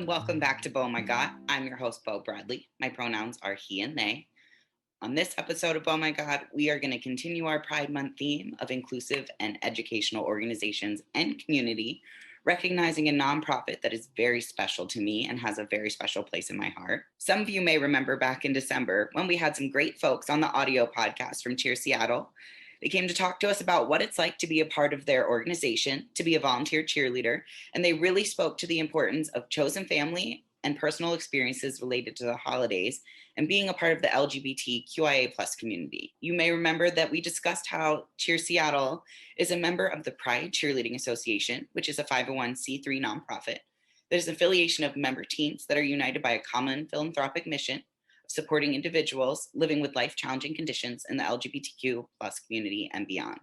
welcome back to Beau My God. I'm your host, Beau Bradley. My pronouns are he and they. On this episode of Beau My God, we are going to continue our Pride Month theme of inclusive and educational organizations and community, recognizing a nonprofit that is very special to me and has a very special place in my heart. Some of you may remember back in December when we had some great folks on the audio podcast from Cheer Seattle. They came to talk to us about what it's like to be a part of their organization, to be a volunteer cheerleader, and they really spoke to the importance of chosen family and personal experiences related to the holidays and being a part of the LGBTQIA+ community. You may remember that we discussed how Cheer Seattle is a member of the Pride Cheerleading Association, which is a 501c3 nonprofit. There's an affiliation of member teams that are united by a common philanthropic mission supporting individuals living with life-challenging conditions in the LGBTQ+ community and beyond.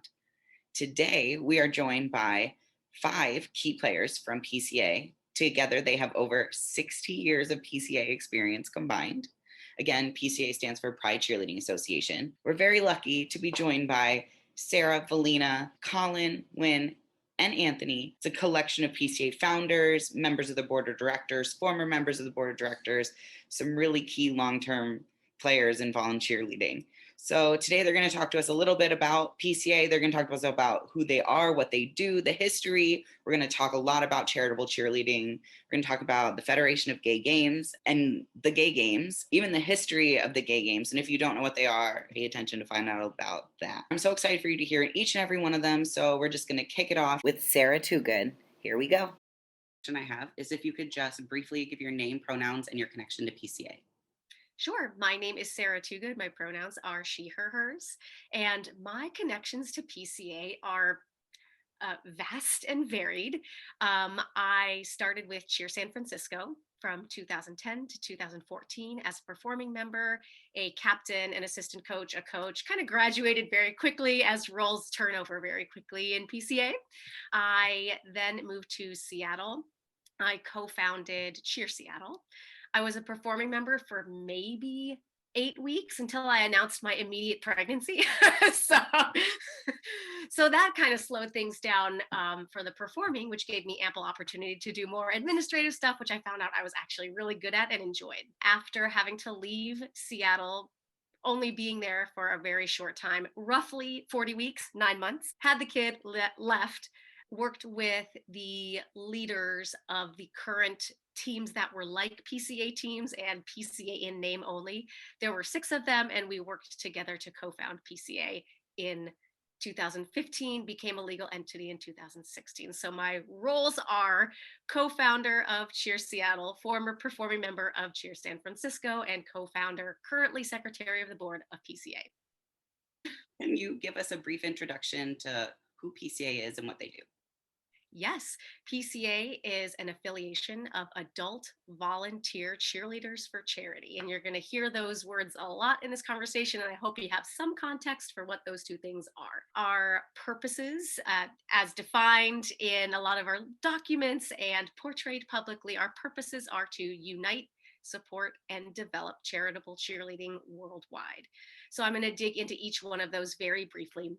Today, we are joined by 5 key players from PCA. Together, they have over 60 years of PCA experience combined. Again, PCA stands for Pride Cheerleading Association. We're very lucky to be joined by Sara, Valina, Colyn, Nguyen, and Anthony. It's a collection of PCA founders, members of the board of directors, former members of the board of directors, some really key long-term players in volunteer leading. So today they're going to talk to us a little bit about PCA. They're going to talk to us about who they are, what they do, the history. We're going to talk a lot about charitable cheerleading. We're going to talk about the Federation of Gay Games and the Gay Games, even the history of the Gay Games. And if you don't know what they are, pay attention to find out about that. I'm so excited for you to hear each and every one of them. So we're just going to kick it off with Sara Toogood. Here we go. The question I have is if you could just briefly give your name, pronouns, and your connection to PCA. Sure. My name is Sara Toogood. My pronouns are she, her, hers. And my connections to PCA are vast and varied. I started with Cheer San Francisco from 2010 to 2014 as a performing member, a captain, an assistant coach, a coach, kind of graduated very quickly as roles turn over very quickly in PCA. I then moved to Seattle. I co-founded Cheer Seattle. I was a performing member for maybe 8 weeks until I announced my immediate pregnancy. so that kind of slowed things down for the performing, which gave me ample opportunity to do more administrative stuff, which I found out I was actually really good at and enjoyed. After having to leave Seattle, only being there for a very short time, roughly 40 weeks, 9 months, had the kid, left, worked with the leaders of the current teams that were like PCA teams and PCA in name only. There were 6 of them, and we worked together to co-found PCA in 2015, became a legal entity in 2016. So my roles are co-founder of Cheer Seattle, former performing member of Cheer San Francisco, and co-founder, currently secretary of the board of PCA. Can you give us a brief introduction to who PCA is and what they do? Yes, PCA is an affiliation of Adult Volunteer Cheerleaders for Charity. And you're going to hear those words a lot in this conversation, and I hope you have some context for what those two things are. Our purposes, as defined in a lot of our documents and portrayed publicly, our purposes are to unite, support, and develop charitable cheerleading worldwide. So I'm going to dig into each one of those very briefly.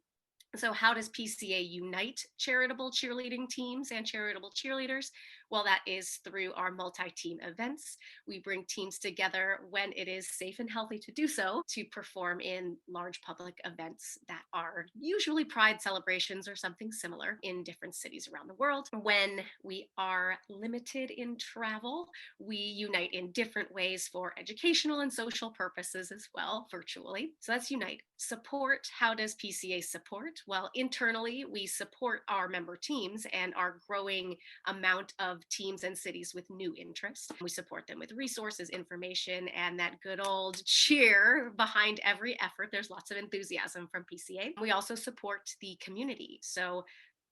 So how does PCA unite charitable cheerleading teams and charitable cheerleaders? Well, that is through our multi-team events. We bring teams together when it is safe and healthy to do so to perform in large public events that are usually Pride celebrations or something similar in different cities around the world. When we are limited in travel, we unite in different ways for educational and social purposes as well, virtually. So that's unite. Support. How does PCA support? Well, internally, we support our member teams and our growing amount of teams and cities with new interests. We support them with resources, information, and that good old cheer behind every effort. There's lots of enthusiasm from PCA. We also support the community. So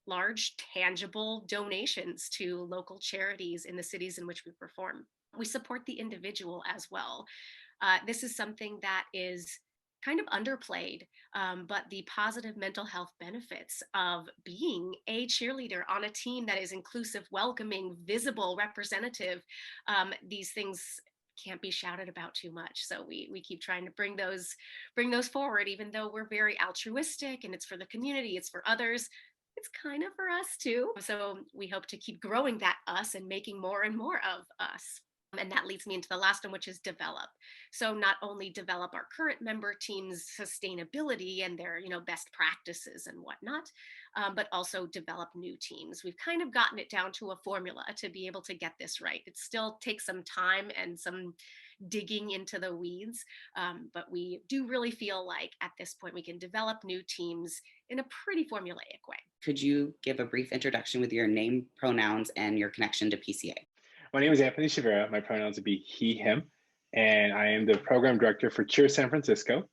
large, tangible donations to local charities in the cities in which we perform. We support the individual as well. This is something that is kind of underplayed, but the positive mental health benefits of being a cheerleader on a team that is inclusive, welcoming, visible, representative, these things can't be shouted about too much. So we keep trying to bring those forward, even though we're very altruistic and it's for the community, it's for others. It's kind of for us too. So we hope to keep growing that us and making more and more of us. And that leads me into the last one, which is develop. So not only develop our current member teams' sustainability and their, best practices and whatnot, but also develop new teams. We've kind of gotten it down to a formula to be able to get this right. It still takes some time and some digging into the weeds, but we do really feel like at this point we can develop new teams in a pretty formulaic way. Could you give a brief introduction with your name, pronouns, and your connection to PCA? My name is Anthony Chavira. My pronouns would be he, him, and I am the program director for Cheer San Francisco.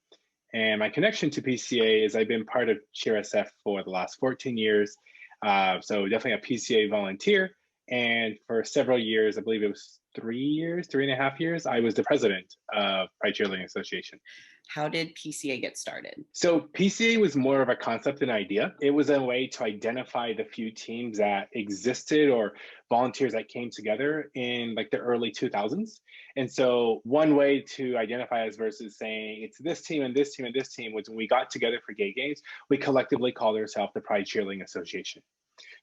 And my connection to PCA is I've been part of Cheer SF for the last 14 years. So definitely a PCA volunteer. And for several years, I believe it was 3.5 years, I was the president of Pride Cheerleading Association. How did PCA get started? So PCA was more of a concept and idea. It was a way to identify the few teams that existed or volunteers that came together in like the early 2000s. And so one way to identify us versus saying it's this team and this team and this team was when we got together for gay games, we collectively called ourselves the Pride Cheerleading Association.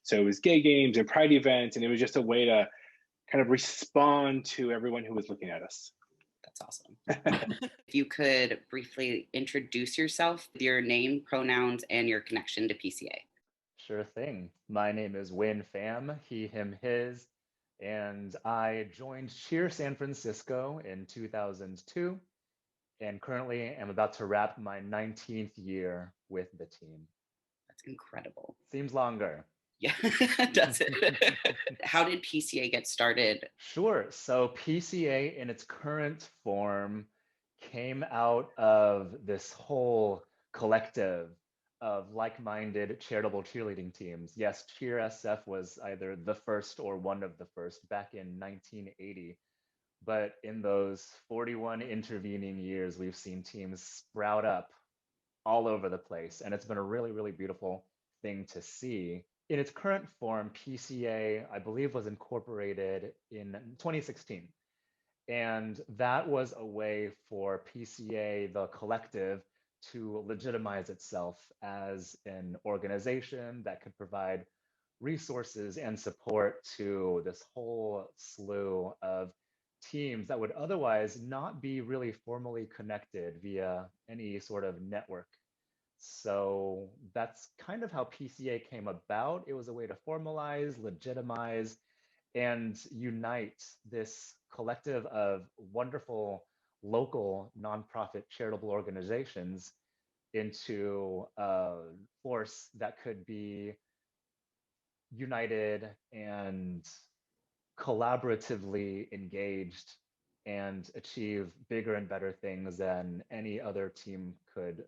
So it was gay games and pride events, and it was just a way to kind of respond to everyone who was looking at us. That's awesome. If you could briefly introduce yourself, your name, pronouns, and your connection to PCA. Sure thing. My name is Nguyen Pham, he, him, his, and I joined Cheer San Francisco in 2002, and currently am about to wrap my 19th year with the team. That's incredible. Seems longer. Yeah, does it? How did PCA get started? Sure. So PCA in its current form came out of this whole collective of like-minded charitable cheerleading teams. Yes, Cheer SF was either the first or one of the first back in 1980. But in those 41 intervening years, we've seen teams sprout up all over the place. And it's been a really, really beautiful thing to see. In its current form, PCA, I believe, was incorporated in 2016. And that was a way for PCA, the collective, to legitimize itself as an organization that could provide resources and support to this whole slew of teams that would otherwise not be really formally connected via any sort of network. So that's kind of how PCA came about. It was a way to formalize, legitimize, and unite this collective of wonderful local nonprofit charitable organizations into a force that could be united and collaboratively engaged and achieve bigger and better things than any other team could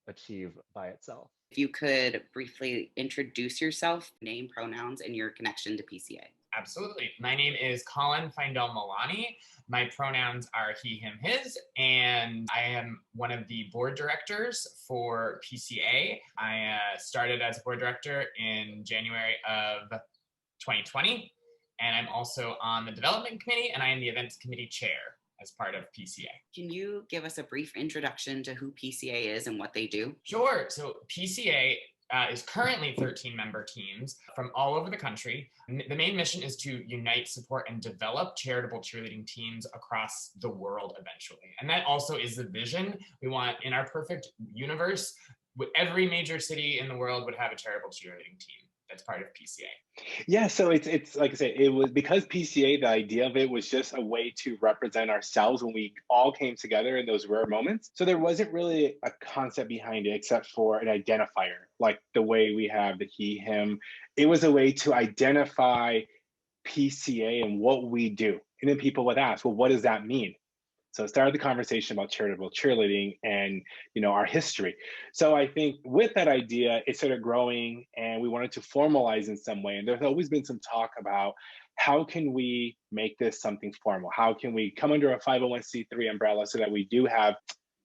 achieve by itself. If you could briefly introduce yourself, name, pronouns, and your connection to PCA. Absolutely. My name is Colyn Fiendel-Milani. My pronouns are he, him, his, and I am one of the board directors for PCA. I started as a board director in January of 2020, and I'm also on the development committee, and I am the events committee chair as part of PCA. Can you give us a brief introduction to who PCA is and what they do? Sure. So PCA is currently 13 member teams from all over the country. The main mission is to unite, support, and develop charitable cheerleading teams across the world eventually. And that also is the vision. We want, in our perfect universe, every major city in the world would have a charitable cheerleading team that's part of PCA. Yeah, so it's like I said, it was because PCA, the idea of it was just a way to represent ourselves when we all came together in those rare moments. So there wasn't really a concept behind it except for an identifier, like the way we have the he, him. It was a way to identify PCA and what we do. And then people would ask, well, what does that mean? So it started the conversation about charitable cheerleading and, our history. So I think with that idea, it started growing and we wanted to formalize in some way. And there's always been some talk about how can we make this something formal? How can we come under a 501c3 umbrella so that we do have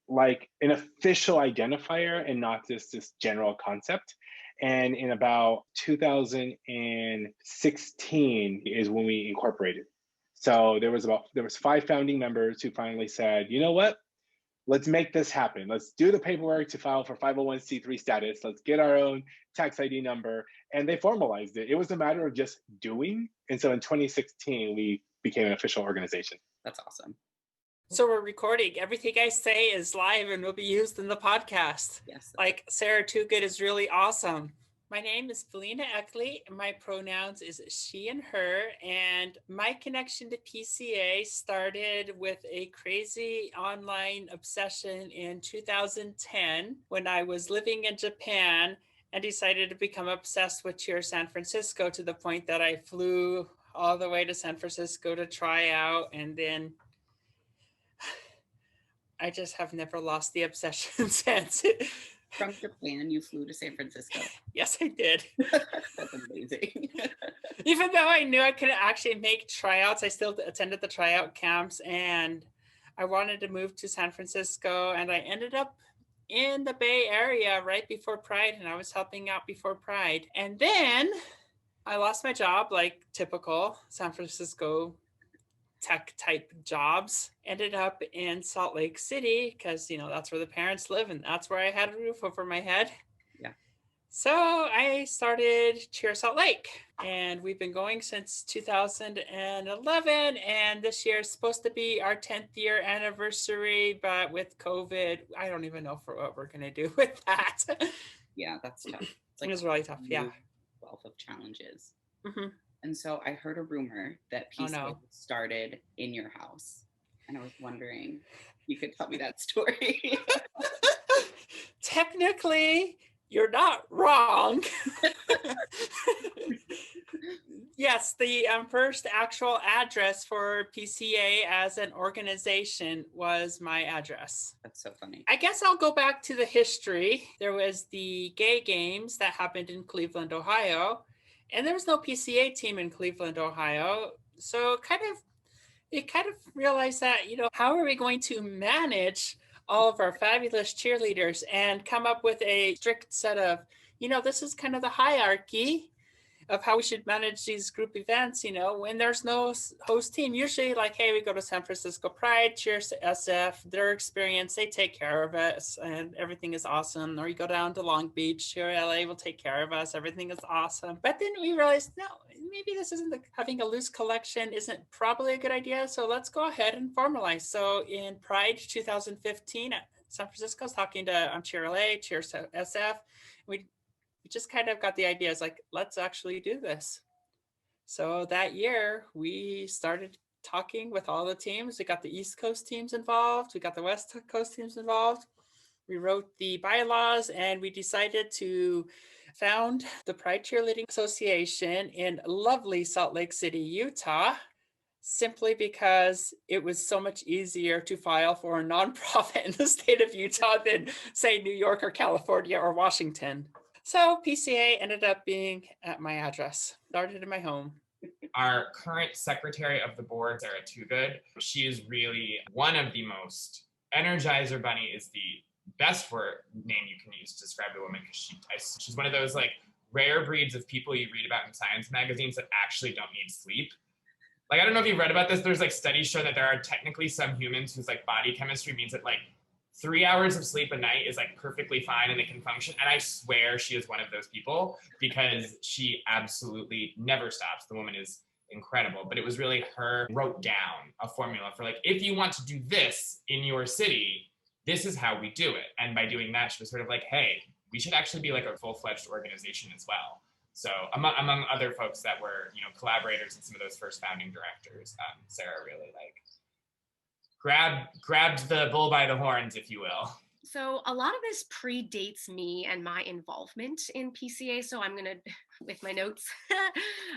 like an official identifier and not just this general concept? And in about 2016 is when we incorporated. So there was 5 founding members who finally said, you know what, let's make this happen. Let's do the paperwork to file for 501c3 status. Let's get our own tax ID number. And they formalized it. It was a matter of just doing. And so in 2016, we became an official organization. That's awesome. So we're recording. Everything I say is live and will be used in the podcast. Yes. Like Sara Toogood is really awesome. My name is Valina Eckley. My pronouns is she and her. And my connection to PCA started with a crazy online obsession in 2010 when I was living in Japan and decided to become obsessed with Cheer San Francisco to the point that I flew all the way to San Francisco to try out, and then I just have never lost the obsession since. From Japan, you flew to San Francisco. Yes, I did. That's amazing. Even though I knew I couldn't actually make tryouts, I still attended the tryout camps, and I wanted to move to San Francisco, and I ended up in the Bay Area right before Pride, and I was helping out before Pride. And then I lost my job, like typical San Francisco tech type jobs. Ended up in Salt Lake City because, you know, that's where the parents live and that's where I had a roof over my head. Yeah. So I started Cheer Salt Lake, and we've been going since 2011. And this year is supposed to be our 10th year anniversary, but with COVID, I don't even know for what we're going to do with that. Yeah, that's tough. It's It was really tough. Yeah. Wealth of challenges. Mm-hmm. And so I heard a rumor that PCA started in your house. And I was wondering if you could tell me that story. Technically, you're not wrong. Yes, the first actual address for PCA as an organization was my address. That's so funny. I guess I'll go back to the history. There was the gay games that happened in Cleveland, Ohio. And there was no PCA team in Cleveland, Ohio. So it kind of realized that, you know, how are we going to manage all of our fabulous cheerleaders and come up with a strict set of, you know, this is kind of the hierarchy of how we should manage these group events, you know, when there's no host team. Usually like, hey, we go to San Francisco Pride, Cheers to SF, their experience, they take care of us and everything is awesome. Or you go down to Long Beach, here LA will take care of us, everything is awesome. But then we realized, no, maybe this isn't having a loose collection isn't probably a good idea. So let's go ahead and formalize. So in Pride 2015 at San Francisco, I was talking to Cheer LA, Cheers to SF. We just kind of got the idea. It's like, let's actually do this. So that year we started talking with all the teams. We got the East Coast teams involved. We got the West Coast teams involved. We wrote the bylaws and we decided to found the Pride Cheerleading Association in lovely Salt Lake City, Utah, simply because it was so much easier to file for a nonprofit in the state of Utah than, say, New York or California or Washington. So PCA ended up being at my address, started in my home. Our current secretary of the board, Sara Toogood, she is really one of the most, Energizer Bunny is the best name you can use to describe the woman, because she's one of those like rare breeds of people you read about in science magazines that actually don't need sleep. Like, I don't know if you've read about this, there's like studies show that there are technically some humans whose like body chemistry means that like 3 hours of sleep a night is like perfectly fine and they can function. And I swear she is one of those people because she absolutely never stops. The woman is incredible. But it was really her wrote down a formula for like, if you want to do this in your city, this is how we do it. And by doing that, she was sort of like, hey, we should actually be like a full-fledged organization as well. So among other folks that were, you know, collaborators and some of those first founding directors, Sara really like grabbed the bull by the horns, if you will. So a lot of this predates me and my involvement in PCA. So I'm going to, with my notes,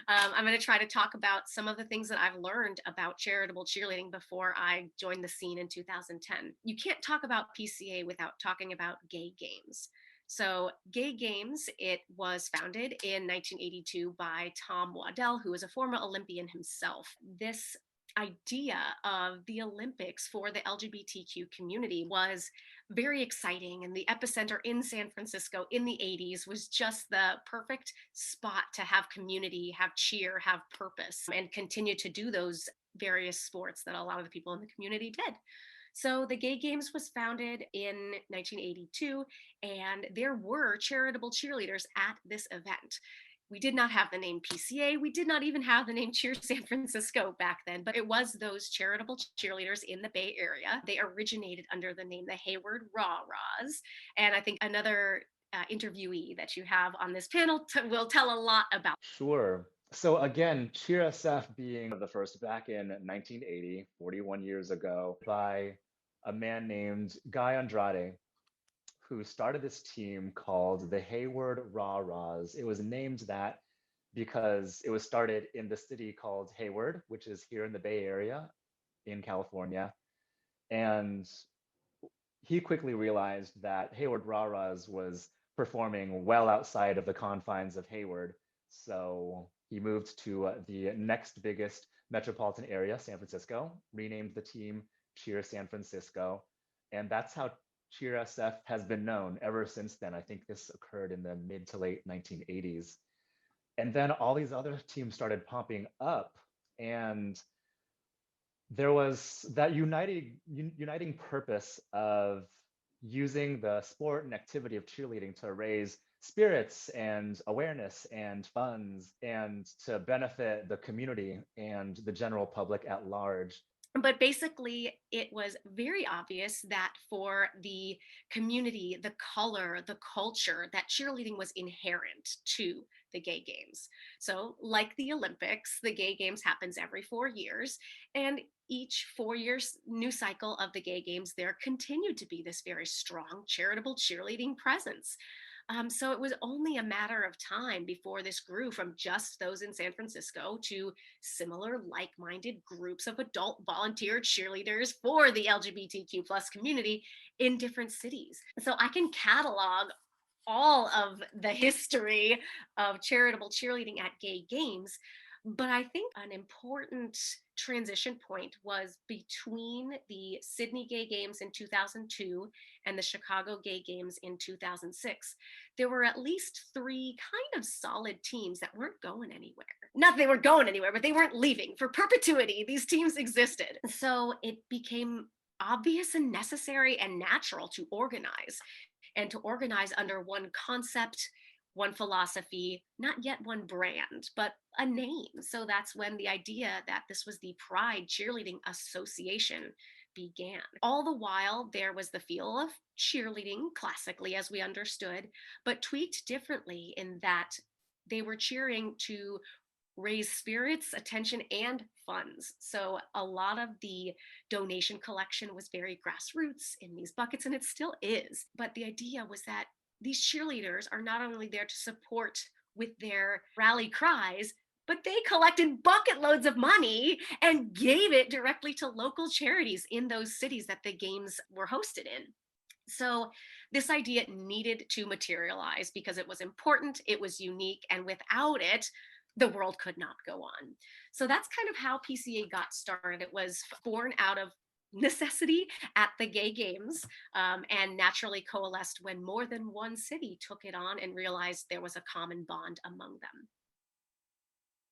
I'm going to try to talk about some of the things that I've learned about charitable cheerleading before I joined the scene in 2010. You can't talk about PCA without talking about gay games. So Gay Games, it was founded in 1982 by Tom Waddell, who is a former Olympian himself. This idea of the Olympics for the LGBTQ community was very exciting, and the epicenter in San Francisco in the 80s was just the perfect spot to have community, have cheer, have purpose, and continue to do those various sports that a lot of the people in the community did. So the Gay Games was founded in 1982, and there were charitable cheerleaders at this event. We did not have the name PCA. We did not even have the name Cheer San Francisco back then, but it was those charitable cheerleaders in the Bay Area. They originated under the name the Hayward Rah-Rahs. And I think another interviewee that you have on this panel will tell a lot about. Sure. So again, Cheer SF being the first back in 1980, 41 years ago, by a man named Guy Andrade, who started this team called the Hayward Rah-Rahs. It was named that because it was started in the city called Hayward, which is here in the Bay Area in California. And he quickly realized that Hayward Rah-Rahs was performing well outside of the confines of Hayward. So he moved to the next biggest metropolitan area, San Francisco, renamed the team Cheer San Francisco. And that's how Cheer SF has been known ever since then. I think this occurred in the mid to late 1980s. And then all these other teams started popping up, and there was that uniting purpose of using the sport and activity of cheerleading to raise spirits and awareness and funds and to benefit the community and the general public at large. But basically, it was very obvious that for the community, the color, the culture, that cheerleading was inherent to the gay games. So like the Olympics, the gay games happens every 4 years. And each 4 years new cycle of the gay games, there continued to be this very strong charitable cheerleading presence. So it was only a matter of time before this grew from just those in San Francisco to similar like-minded groups of adult volunteer cheerleaders for the LGBTQ plus community in different cities. So I can catalog all of the history of charitable cheerleading at gay games. But I think an important transition point was between the Sydney Gay Games in 2002 and the Chicago Gay Games in 2006. There were at least 3 kind of solid teams that weren't going anywhere. Not that they weren't going anywhere, but they weren't leaving. For perpetuity, these teams existed. So it became obvious and necessary and natural to organize, and to organize under one concept, one philosophy, not yet one brand, but a name. So that's when the idea that this was the Pride Cheerleading Association began. All the while, there was the feel of cheerleading, classically as we understood, but tweaked differently in that they were cheering to raise spirits, attention, and funds. So a lot of the donation collection was very grassroots in these buckets, and it still is. But the idea was that these cheerleaders are not only there to support with their rally cries, but they collected bucket loads of money and gave it directly to local charities in those cities that the games were hosted in. So this idea needed to materialize because it was important, it was unique, and without it, the world could not go on. So that's kind of how PCA got started. It was born out of necessity at the gay games, and naturally coalesced when more than one city took it on and realized there was a common bond among them.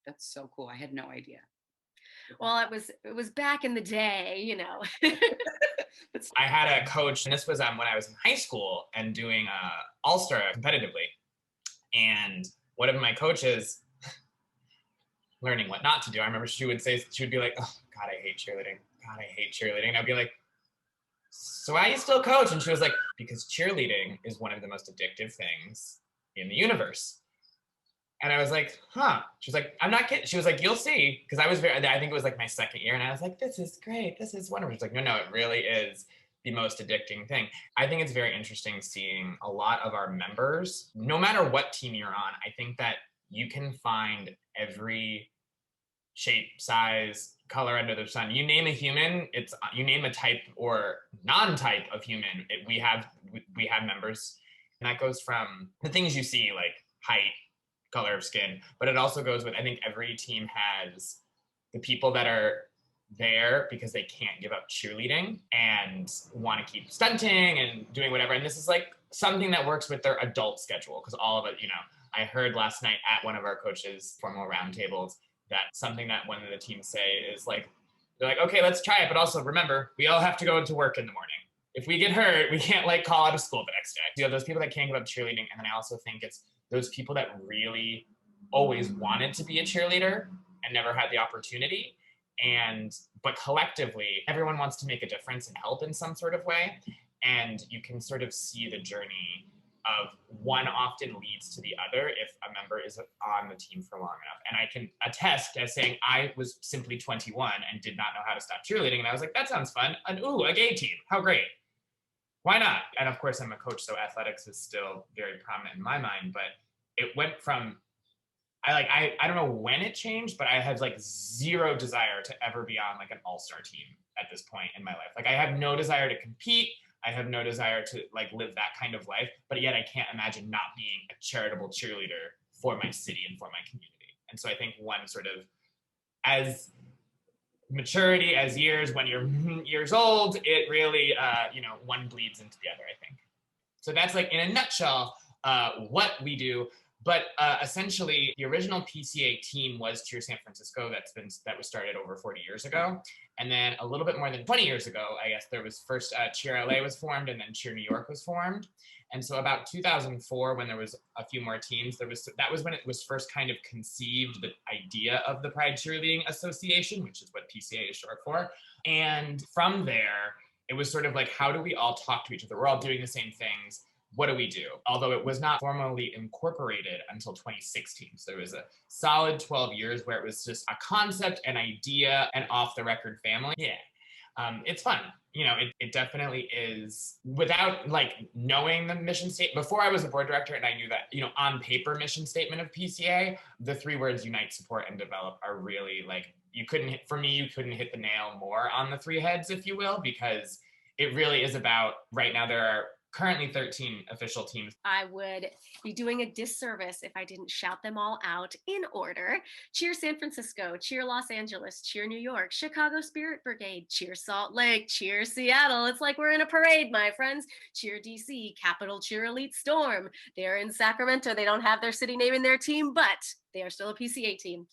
That's so cool. I had no idea. Well, it was back in the day, you know. I had a coach, and this was when I was in high school and doing All-Star competitively. And one of my coaches, learning what not to do, I remember she would be like, "Oh God, I hate cheerleading. God, I hate cheerleading." And I'd be like, "So why are you still coach?" And she was like, "Because cheerleading is one of the most addictive things in the universe." And I was like, "Huh." She was like, "I'm not kidding." She was like, "You'll see." Because I think it was like my second year. And I was like, "This is great. This is wonderful." She's like, no, it really is the most addicting thing. I think it's very interesting seeing a lot of our members, no matter what team you're on, I think that you can find every shape, size, color under the sun. You name a human, you name a type or non-type of human, we have members. And that goes from the things you see, like height, color of skin, but it also goes with, I think every team has the people that are there because they can't give up cheerleading and want to keep stunting and doing whatever. And this is like something that works with their adult schedule, because all of it, I heard last night at one of our coaches' formal roundtables that something that one of the teams say is like, they're like, "Okay, let's try it. But also remember, we all have to go into work in the morning. If we get hurt, we can't call out of school the next day." Those people that can't give up cheerleading. And then I also think it's those people that really always wanted to be a cheerleader and never had the opportunity. But collectively, everyone wants to make a difference and help in some sort of way. And you can sort of see the journey of one often leads to the other if a member is on the team for long enough. And I can attest as saying I was simply 21 and did not know how to stop cheerleading. And I was like, that sounds fun. And ooh, a gay team, how great. Why not? And of course I'm a coach, so athletics is still very prominent in my mind, but it went from, I don't know when it changed, but I had like zero desire to ever be on like an all-star team at this point in my life. Like I have no desire to compete. I have no desire to like live that kind of life, but yet I can't imagine not being a charitable cheerleader for my city and for my community. And so I think one sort of, as maturity, as years, when you're years old, it really, one bleeds into the other, I think. So that's like in a nutshell, what we do. But essentially, the original PCA team was Cheer San Francisco. That was started over 40 years ago. And then a little bit more than 20 years ago, I guess there was first Cheer LA was formed, and then Cheer New York was formed. And so about 2004, when there was a few more teams, that was when it was first kind of conceived, the idea of the Pride Cheerleading Association, which is what PCA is short for. And from there, it was sort of like, how do we all talk to each other? We're all doing the same things. What do we do? Although it was not formally incorporated until 2016. So there was a solid 12 years where it was just a concept, an idea, an off-the-record family. Yeah, it's fun. It definitely is. Without like knowing the mission statement, before I was a board director and I knew that, on paper mission statement of PCA, the three words unite, support, and develop are really like, you couldn't hit the nail more on the three heads, if you will, because it really is about, right now there are currently 13 official teams. I would be doing a disservice if I didn't shout them all out in order. Cheer San Francisco, Cheer Los Angeles, Cheer New York, Chicago Spirit Brigade, Cheer Salt Lake, Cheer Seattle. It's like we're in a parade, my friends. Cheer DC, Capital Cheer Elite Storm. They're in Sacramento. They don't have their city name in their team, but they are still a PCA team.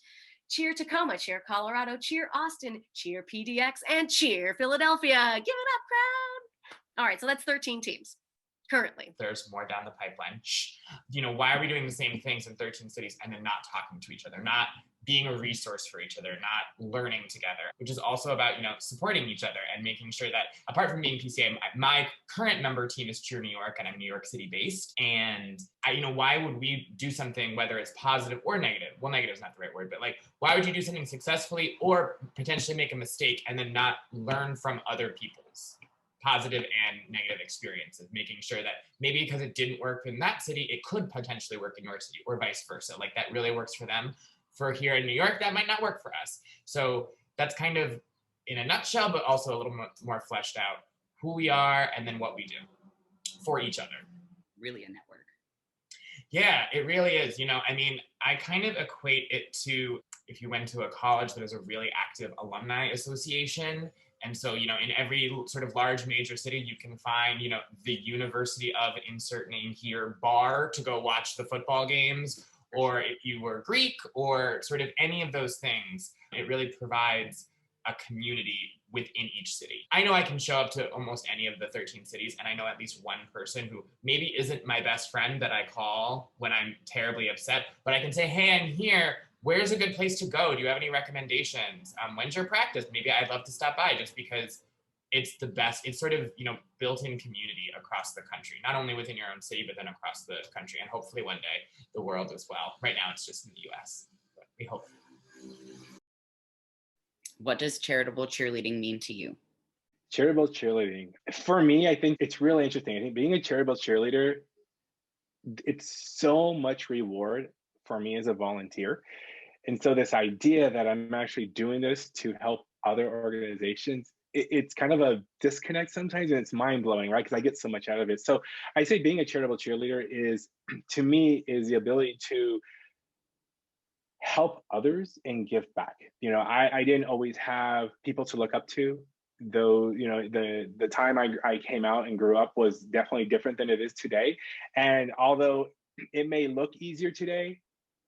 Cheer Tacoma, Cheer Colorado, Cheer Austin, Cheer PDX, and Cheer Philadelphia. Give it up, crowd. All right, so that's 13 teams. Currently. There's more down the pipeline. Shh. Why are we doing the same things in 13 cities and then not talking to each other, not being a resource for each other, not learning together, which is also about, supporting each other and making sure that apart from being PCA, my current member team is Cheer New York and I'm New York City based. And why would we do something, whether it's positive or negative? Well, negative is not the right word, but like, why would you do something successfully or potentially make a mistake and then not learn from other people's positive and negative experiences, making sure that maybe because it didn't work in that city, it could potentially work in your city or vice versa. Like that really works for them. For here in New York, that might not work for us. So that's kind of in a nutshell, but also a little more fleshed out who we are and then what we do for each other. Really a network. Yeah, it really is. I kind of equate it to if you went to a college, there's a really active alumni association. And so, in every sort of large major city, you can find, the University of insert name here bar to go watch the football games, or if you were Greek or sort of any of those things, it really provides a community within each city. I know I can show up to almost any of the 13 cities, and I know at least one person who maybe isn't my best friend that I call when I'm terribly upset, but I can say, hey, I'm here. Where's a good place to go? Do you have any recommendations? When's your practice? Maybe I'd love to stop by just because it's the best. It's sort of, built-in community across the country, not only within your own city, but then across the country and hopefully one day the world as well. Right now it's just in the U.S., but we hope. What does charitable cheerleading mean to you? Charitable cheerleading. For me, I think it's really interesting. I think being a charitable cheerleader, it's so much reward for me as a volunteer. And so this idea that I'm actually doing this to help other organizations, it's kind of a disconnect sometimes, and it's mind-blowing, right? Because I get so much out of it. So I say being a charitable cheerleader is, to me, is the ability to help others and give back. I didn't always have people to look up to, though, the time I came out and grew up was definitely different than it is today. And although it may look easier today,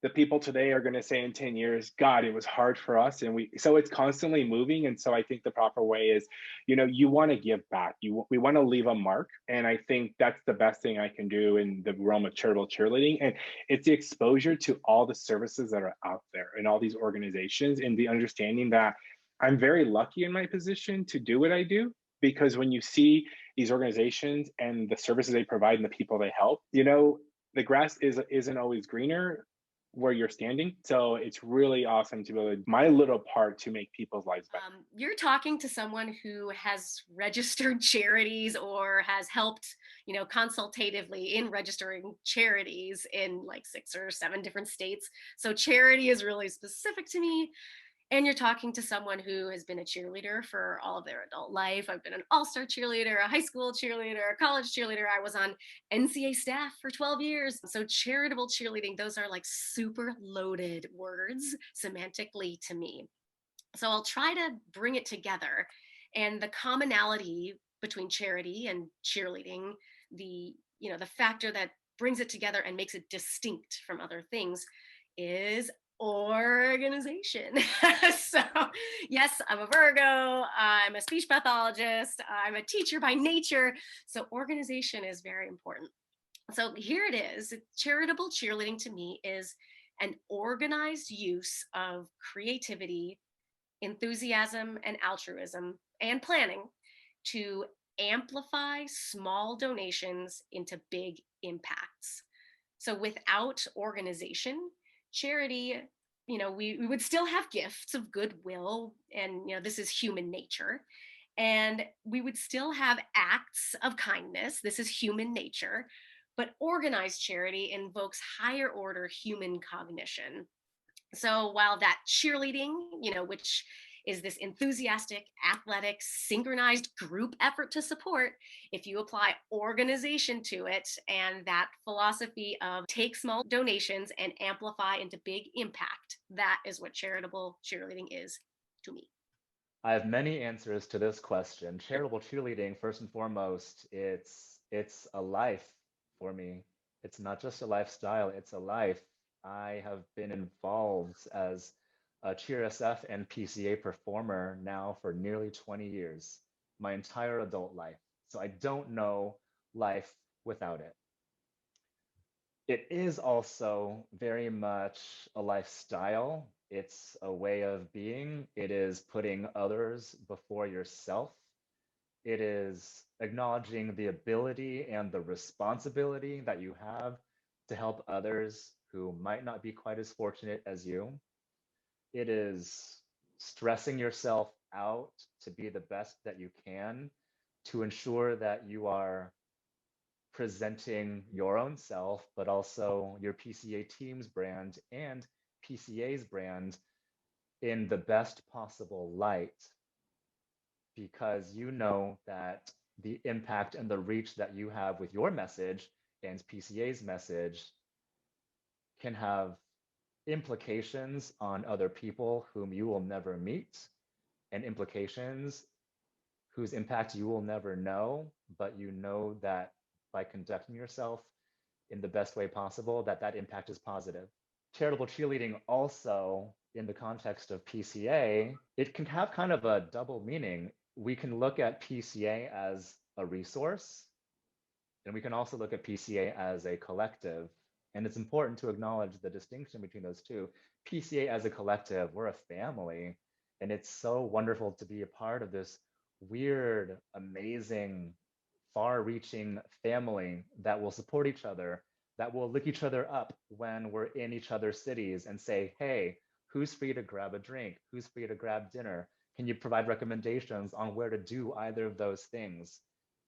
the people today are going to say in 10 years, God, it was hard for us. And so it's constantly moving. And so I think the proper way is, you want to give back. We want to leave a mark. And I think that's the best thing I can do in the realm of charitable cheerleading. And it's the exposure to all the services that are out there and all these organizations, and the understanding that I'm very lucky in my position to do what I do. Because when you see these organizations and the services they provide and the people they help, the grass isn't always greener where you're standing. So it's really awesome to be able to my little part to make people's lives better. You're talking to someone who has registered charities or has helped, consultatively in registering charities in like 6 or 7 different states. So charity is really specific to me. And you're talking to someone who has been a cheerleader for all of their adult life. I've been an all-star cheerleader, a high school cheerleader, a college cheerleader. I was on NCA staff for 12 years. So charitable cheerleading, those are like super loaded words semantically to me. So I'll try to bring it together. And the commonality between charity and cheerleading, the factor that brings it together and makes it distinct from other things is organization. So yes, I'm a Virgo, I'm a speech pathologist, I'm a teacher by nature. So organization is very important. So here it is. Charitable cheerleading to me is an organized use of creativity, enthusiasm, and altruism and planning to amplify small donations into big impacts. So without organization, charity, we would still have gifts of goodwill, and this is human nature, and we would still have acts of kindness. This is human nature, but organized charity invokes higher order human cognition. So while that cheerleading, which is this enthusiastic, athletic, synchronized group effort to support, if you apply organization to it and that philosophy of take small donations and amplify into big impact, that is what charitable cheerleading is to me. I have many answers to this question. Charitable cheerleading, first and foremost, it's a life for me. It's not just a lifestyle, it's a life. I have been involved as a Cheer SF and PCA performer now for nearly 20 years, my entire adult life. So I don't know life without it. It is also very much a lifestyle. It's a way of being. It is putting others before yourself. It is acknowledging the ability and the responsibility that you have to help others who might not be quite as fortunate as you. It is stressing yourself out to be the best that you can to ensure that you are presenting your own self, but also your PCA team's brand and PCA's brand in the best possible light, because you know that the impact and the reach that you have with your message and PCA's message can have implications on other people whom you will never meet, and implications whose impact you will never know, but you know that by conducting yourself in the best way possible, that impact is positive. Charitable cheerleading also, in the context of PCA, it can have kind of a double meaning. We can look at PCA as a resource, and we can also look at PCA as a collective. And it's important to acknowledge the distinction between those two. PCA as a collective, we're a family, and it's so wonderful to be a part of this weird, amazing, far-reaching family that will support each other, that will look each other up when we're in each other's cities and say, hey, who's free to grab a drink? Who's free to grab dinner? Can you provide recommendations on where to do either of those things?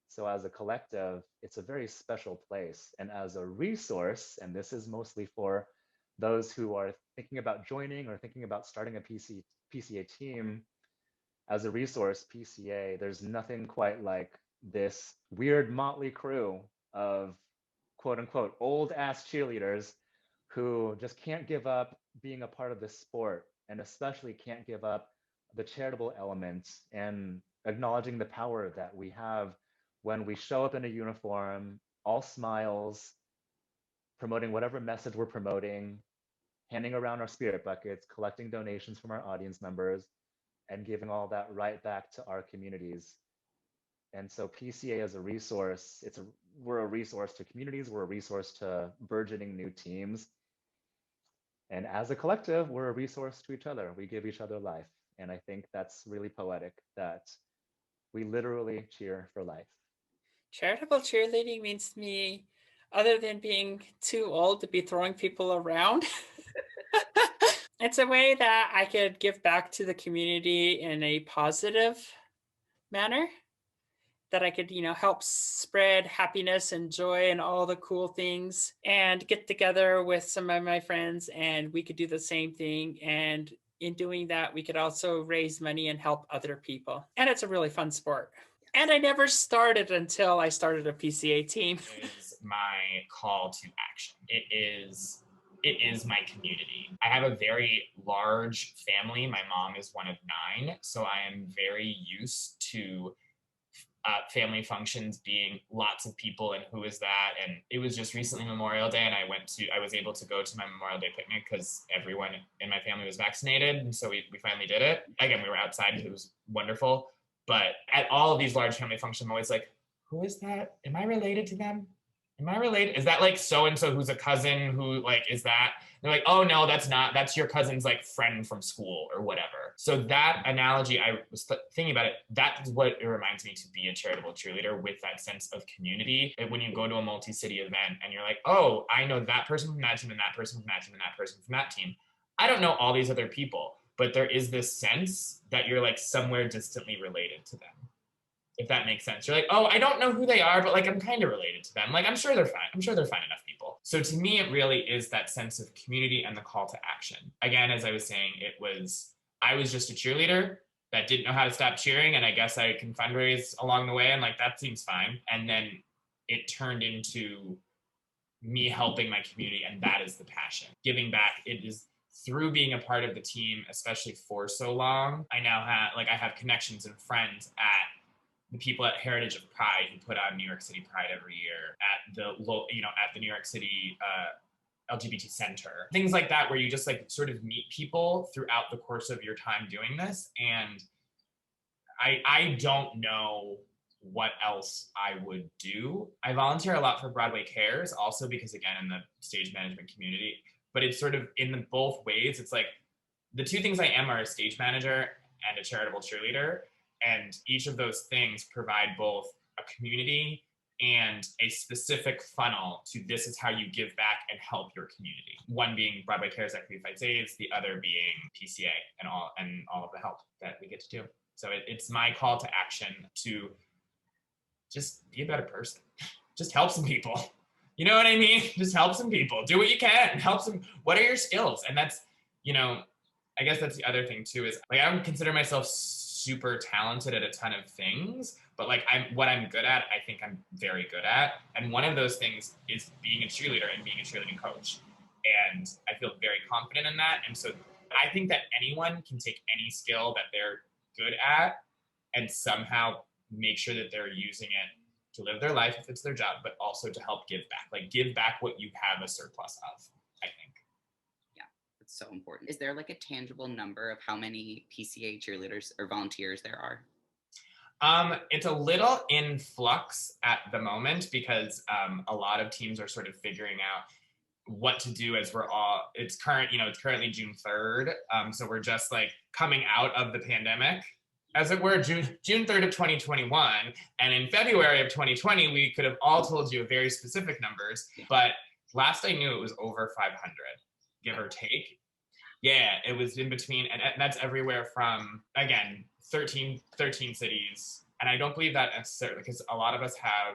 So as a collective, it's a very special place. And as a resource, and this is mostly for those who are thinking about joining or thinking about starting a PCA team, as a resource, PCA, there's nothing quite like this weird motley crew of quote unquote old ass cheerleaders who just can't give up being a part of this sport, and especially can't give up the charitable elements and acknowledging the power that we have when we show up in a uniform, all smiles, promoting whatever message we're promoting, handing around our spirit buckets, collecting donations from our audience members, and giving all that right back to our communities. And so PCA as a resource, we're a resource to communities, we're a resource to burgeoning new teams. And as a collective, we're a resource to each other. We give each other life. And I think that's really poetic that we literally cheer for life. Charitable cheerleading means to me, other than being too old to be throwing people around, it's a way that I could give back to the community in a positive manner, that I could, help spread happiness and joy and all the cool things, and get together with some of my friends and we could do the same thing. And in doing that, we could also raise money and help other people. And it's a really fun sport. And I never started until I started a PCA team. Is my call to action. It is my community. I have a very large family. My mom is one of 9, so I am very used to family functions being lots of people and who is that. And it was just recently Memorial Day, and I was able to go to my Memorial Day picnic because everyone in my family was vaccinated, and so we finally did it. Again, we were outside. It was wonderful. But at all of these large family functions, I'm always like, who is that? Am I related to them? Am I related? Is that like so-and-so who's a cousin who like, is that? They're like, oh no, that's not. That's your cousin's like friend from school or whatever. So that analogy, I was thinking about it, that is what it reminds me to be a charitable cheerleader, with that sense of community. And when you go to a multi-city event and you're like, oh, I know that person from that team and that person from that team and that person from that team. I don't know all these other people, but there is this sense that you're like somewhere distantly related to them. If that makes sense. You're like, oh, I don't know who they are, but like I'm kind of related to them. Like I'm sure they're fine. I'm sure they're fine enough people. So to me, it really is that sense of community and the call to action. Again, as I was saying, I was just a cheerleader that didn't know how to stop cheering, and I guess I can fundraise along the way, and like that seems fine. And then it turned into me helping my community, and that is the passion. Giving back, it is through being a part of the team, especially for so long. I now have connections and friends at the people at Heritage of Pride who put on New York City Pride every year, at the New York City LGBT Center, things like that, where you just like sort of meet people throughout the course of your time doing this. And I don't know what else I would do. I volunteer a lot for Broadway Cares, also because, again, in the stage management community, but it's sort of in both ways. It's like the two things I am are a stage manager and a charitable cheerleader. And each of those things provide both a community and a specific funnel to this is how you give back and help your community. One being Broadway Cares Equity Fights AIDS, the other being PCA and all of the help that we get to do. So it's my call to action to just be a better person. Just help some people. You know what I mean? Just help some people. Do what you can. Help some. What are your skills? And that's, I guess that's the other thing too, is like I don't consider myself super talented at a ton of things, but like what I'm good at, I think I'm very good at. And one of those things is being a cheerleader and being a cheerleading coach. And I feel very confident in that. And so I think that anyone can take any skill that they're good at and somehow make sure that they're using it to live their life if it's their job, but also to help give back. Like give back what you have a surplus of, I think. So important. Is there like a tangible number of how many PCA cheerleaders or volunteers there are? It's a little in flux at the moment because a lot of teams are sort of figuring out what to do as it's currently June 3rd. So we're just like coming out of the pandemic, as it were, June 3rd of 2021. And in February of 2020, we could have all told you very specific numbers, but last I knew it was over 500, give or take. Yeah, it was in between, and that's everywhere from, again, 13 cities. And I don't believe that necessarily, because a lot of us have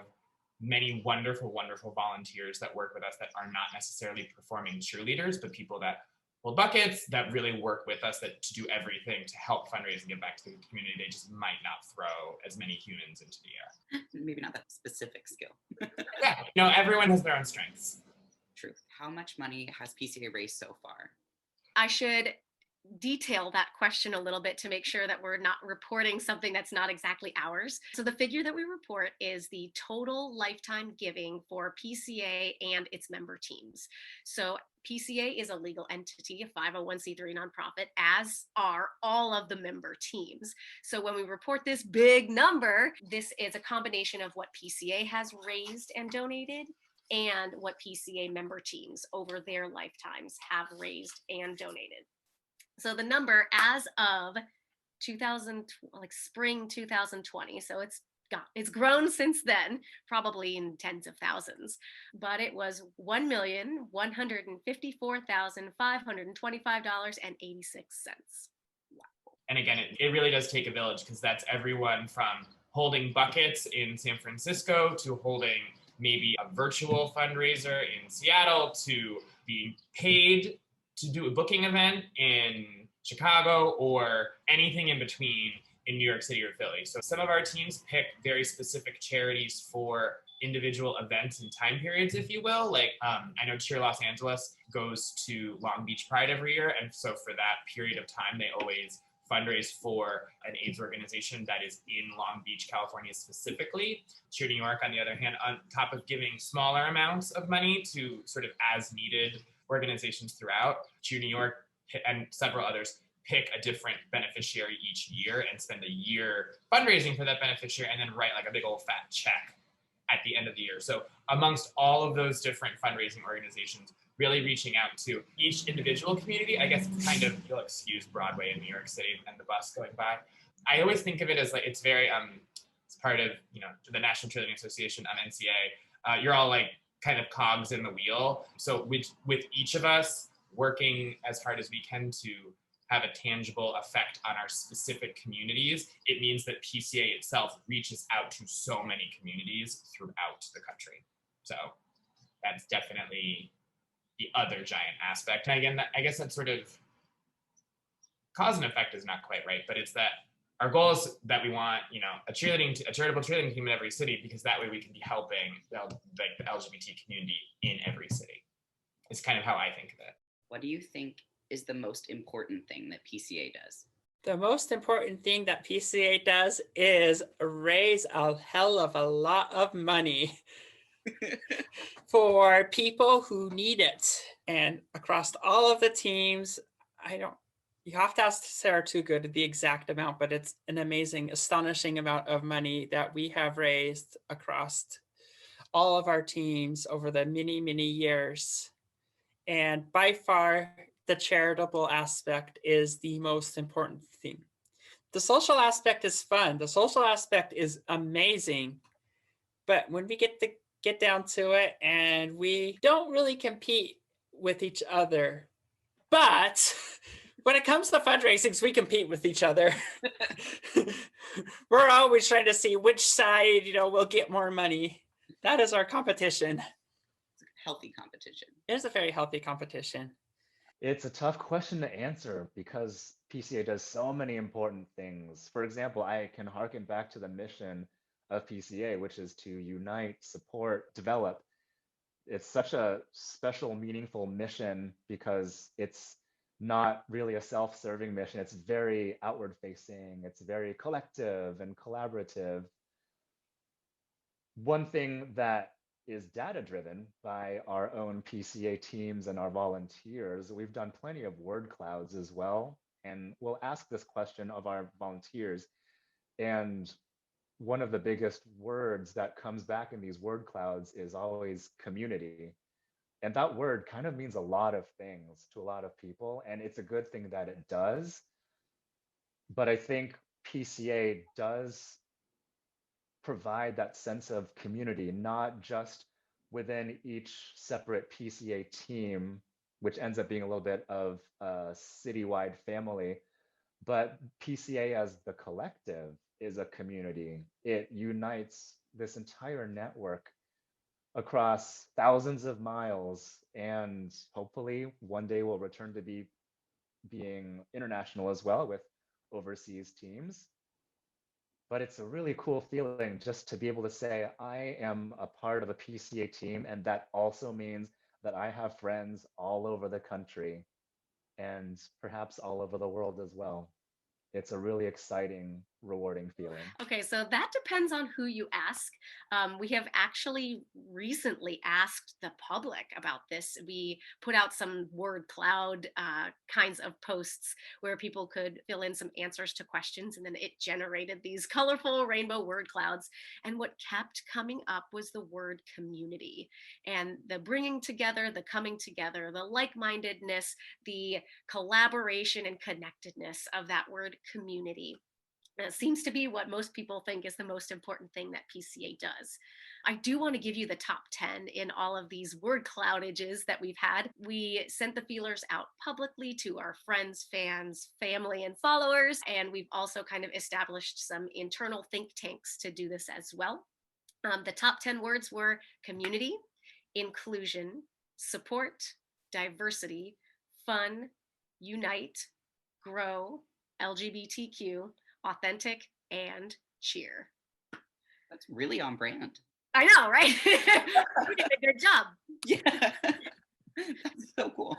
many wonderful, wonderful volunteers that work with us that are not necessarily performing cheerleaders, but people that hold buckets, that really work with us, that to do everything to help fundraise and give back to the community. They just might not throw as many humans into the air. Maybe not that specific skill. Yeah, everyone has their own strengths. Truth. How much money has PCA raised so far? I should detail that question a little bit to make sure that we're not reporting something that's not exactly ours. So the figure that we report is the total lifetime giving for PCA and its member teams. So PCA is a legal entity, a 501c3 nonprofit, as are all of the member teams. So when we report this big number, this is a combination of what PCA has raised and donated and what PCA member teams over their lifetimes have raised and donated. So the number as of 2000, like spring 2020, so it's grown since then, probably in tens of thousands, but it was $1,154,525.86. Wow. And again, it really does take a village, because that's everyone from holding buckets in San Francisco to holding maybe a virtual fundraiser in Seattle to being paid to do a booking event in Chicago or anything in between in New York City or Philly. So some of our teams pick very specific charities for individual events and time periods, if you will. Like I know Cheer Los Angeles goes to Long Beach Pride every year. And so for that period of time, they always fundraise for an AIDS organization that is in Long Beach, California specifically. Cheer New York, on the other hand, on top of giving smaller amounts of money to sort of as needed organizations throughout, Cheer New York and several others pick a different beneficiary each year and spend a year fundraising for that beneficiary and then write like a big old fat check at the end of the year. So amongst all of those different fundraising organizations, really reaching out to each individual community. I guess it's kind of, you'll excuse Broadway in New York City and the bus going by. I always think of it as like, it's very, it's part of, you know, the National Cheerleading Association, NCA. You're all like kind of cogs in the wheel. So with each of us working as hard as we can to have a tangible effect on our specific communities, it means that PCA itself reaches out to so many communities throughout the country. So that's definitely the other giant aspect. And again, I guess that sort of cause and effect is not quite right, but it's that our goal is that we want, you know, a charitable cheerleading team in every city, because that way we can be helping the LGBT community in every city. It's kind of how I think of it. What do you think is the most important thing that PCA does? The most important thing that PCA does is raise a hell of a lot of money for people who need it. And across all of the teams, you have to ask Sara Toogood the exact amount, but it's an amazing, astonishing amount of money that we have raised across all of our teams over the many, many years. And by far, the charitable aspect is the most important thing. The social aspect is fun. The social aspect is amazing. But when we get down to it, and we don't really compete with each other, but when it comes to fundraisings, we compete with each other. We're always trying to see which side, will get more money. That is our competition. It's a healthy competition. It is a very healthy competition. It's a tough question to answer because PCA does so many important things. For example, I can harken back to the mission of PCA, which is to unite, support, develop. It's such a special, meaningful mission because it's not really a self-serving mission. It's very outward facing. It's very collective and collaborative. One thing that is data driven by our own PCA teams and our volunteers. We've done plenty of word clouds as well. And we'll ask this question of our volunteers. And one of the biggest words that comes back in these word clouds is always community. And that word kind of means a lot of things to a lot of people. And it's a good thing that it does. But I think PCA does provide that sense of community, not just within each separate PCA team, which ends up being a little bit of a citywide family, but PCA as the collective is a community. It unites this entire network across thousands of miles, and hopefully one day we'll return to being international as well with overseas teams. But it's a really cool feeling just to be able to say, I am a part of a PCA team, and that also means that I have friends all over the country and perhaps all over the world as well. It's a really exciting rewarding feeling. Okay, so that depends on who you ask. We have actually recently asked the public about this. We put out some word cloud kinds of posts where people could fill in some answers to questions, and then it generated these colorful rainbow word clouds. And what kept coming up was the word community, and the bringing together, the coming together, the like-mindedness, the collaboration and connectedness of that word community. It seems to be what most people think is the most important thing that PCA does. I do want to give you the top 10 in all of these word cloudages that we've had. We sent the feelers out publicly to our friends, fans, family, and followers. And we've also kind of established some internal think tanks to do this as well. The top 10 words were community, inclusion, support, diversity, fun, unite, grow, LGBTQ, authentic, and cheer. That's really on brand. I know, right? You did a good job. Yeah. That's so cool.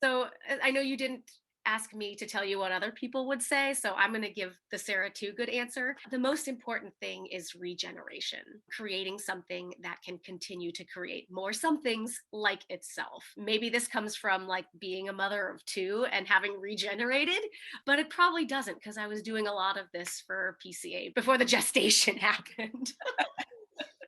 So I know you didn't ask me to tell you what other people would say, so I'm going to give the Sara Toogood answer. The most important thing is regeneration, creating something that can continue to create more somethings like itself. Maybe this comes from like being a mother of two and having regenerated, but it probably doesn't, because I was doing a lot of this for PCA before the gestation happened.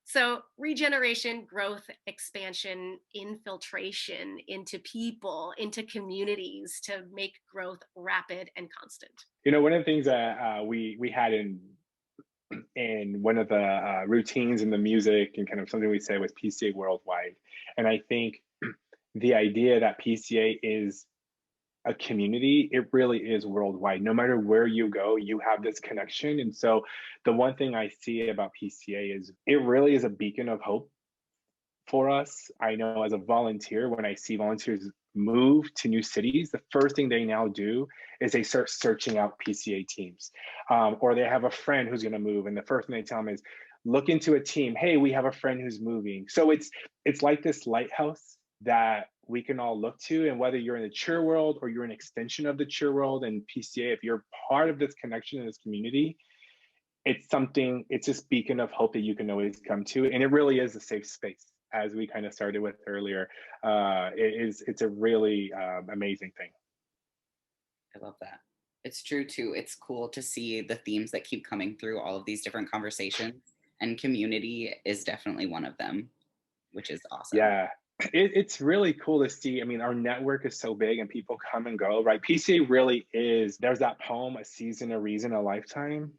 So regeneration, growth, expansion, infiltration into people, into communities to make growth rapid and constant. You know, one of the things that we had in one of the routines in the music and kind of something we say was PCA worldwide. And I think the idea that PCA is a community, it really is worldwide. No matter where you go, you have this connection. And so the one thing I see about PCA is it really is a beacon of hope for us. I know as a volunteer, when I see volunteers move to new cities, the first thing they now do is they start searching out PCA teams, or they have a friend who's going to move, and the first thing they tell them is look into a team. Hey, we have a friend who's moving. So it's like this lighthouse that we can all look to, and whether you're in the cheer world or you're an extension of the cheer world and PCA, if you're part of this connection in this community, it's this beacon of hope that you can always come to, and it really is a safe space. As we kind of started with earlier, it's a really amazing thing. I love that. It's true too. It's cool to see the themes that keep coming through all of these different conversations, and community is definitely one of them, which is awesome. Yeah. It's really cool to see. I mean, our network is so big and people come and go, right? PCA really is, there's that poem, a season, a reason, a lifetime.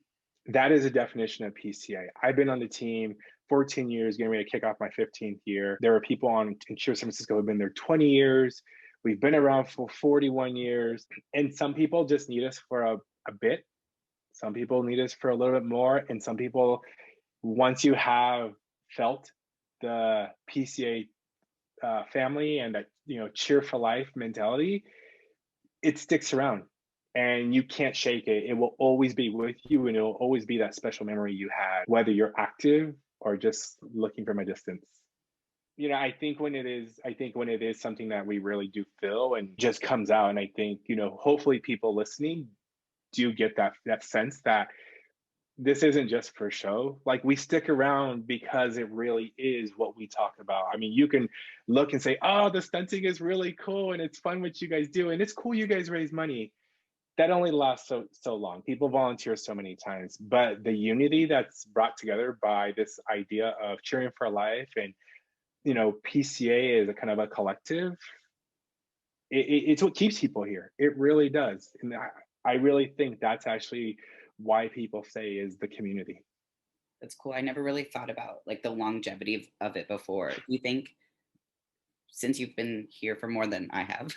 That is a definition of PCA. I've been on the team 14 years, getting ready to kick off my 15th year. There are people in Cheer San Francisco who have been there 20 years. We've been around for 41 years. And some people just need us for a bit. Some people need us for a little bit more. And some people, once you have felt the PCA family and that, cheer for life mentality, it sticks around and you can't shake it. It will always be with you, and it will always be that special memory you had, whether you're active or just looking from a distance. I think when it is something that we really do feel and just comes out, and I think, hopefully people listening do get that sense that this isn't just for show. Like, we stick around because it really is what we talk about. I mean, you can look and say, oh, the stunting is really cool and it's fun what you guys do, and it's cool you guys raise money. That only lasts so long. People volunteer so many times, but the unity that's brought together by this idea of cheering for life and, PCA is a kind of a collective. It's what keeps people here. It really does. And I really think that's actually why people say is the community. That's cool. I never really thought about like the longevity of it before. Do you think, since you've been here for more than I have,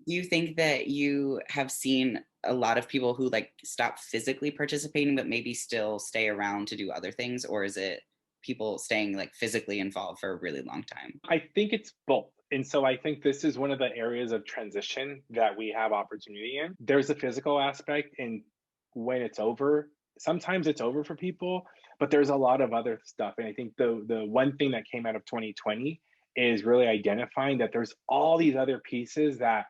do you think that you have seen a lot of people who like stop physically participating but maybe still stay around to do other things, or is it people staying like physically involved for a really long time? I think it's both. And so I think this is one of the areas of transition that we have opportunity in. There's a physical aspect, and when it's over, sometimes it's over for people, but there's a lot of other stuff. And I think the one thing that came out of 2020 is really identifying that there's all these other pieces that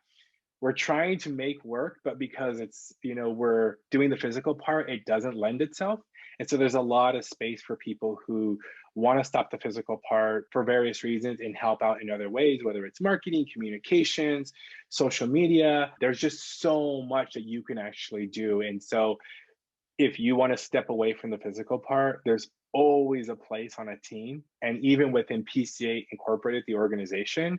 we're trying to make work, but because it's, we're doing the physical part, it doesn't lend itself. And so there's a lot of space for people who want to stop the physical part for various reasons and help out in other ways, whether it's marketing, communications, social media. There's just so much that you can actually do. And so if you want to step away from the physical part, there's always a place on a team, and even within PCA Incorporated, the organization,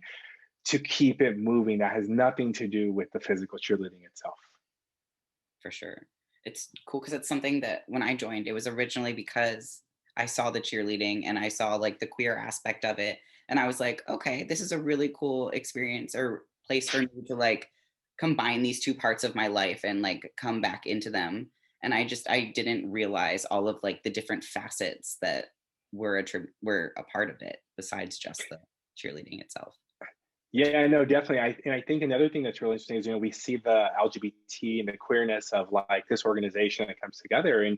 to keep it moving. That has nothing to do with the physical cheerleading itself. For sure. It's cool because it's something that when I joined, it was originally because I saw the cheerleading and I saw like the queer aspect of it. And I was like, okay, this is a really cool experience or place for me to like combine these two parts of my life and like come back into them. And I didn't realize all of like the different facets that were a part of it besides just the cheerleading itself. Yeah, no, definitely. I think another thing that's really interesting is, we see the LGBT and the queerness of like this organization that comes together. And